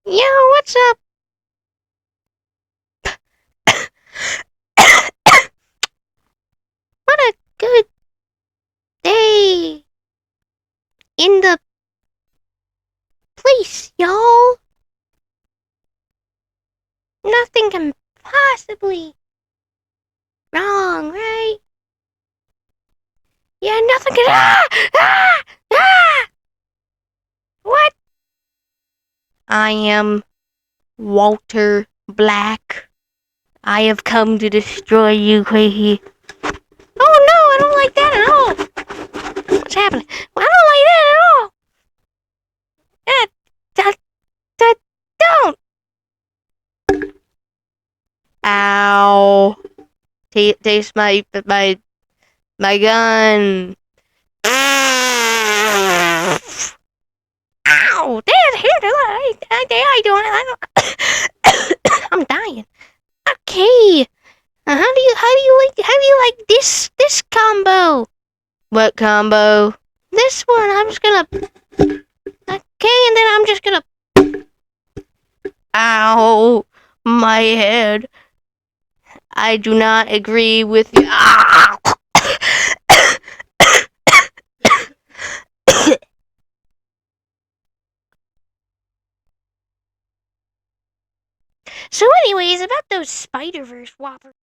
Yo, what's up? What a good day in the place, y'all. Nothing can possibly wrong, right? Yeah, nothing can. Ah! What? I am Walter Black. I have come to destroy you, crazy. Oh no, I don't like that at all. What's happening? I don't like that at all. Uh, that, don't. Ow. Taste my gun. Ow! Dad, here, I don't. I'm dying. Okay. How do you like this combo? What combo? This one. I'm just gonna. Okay, and then I'm just gonna. Ow! My head. I do not agree with you. So, anyways, about those Spider-Verse whoppers.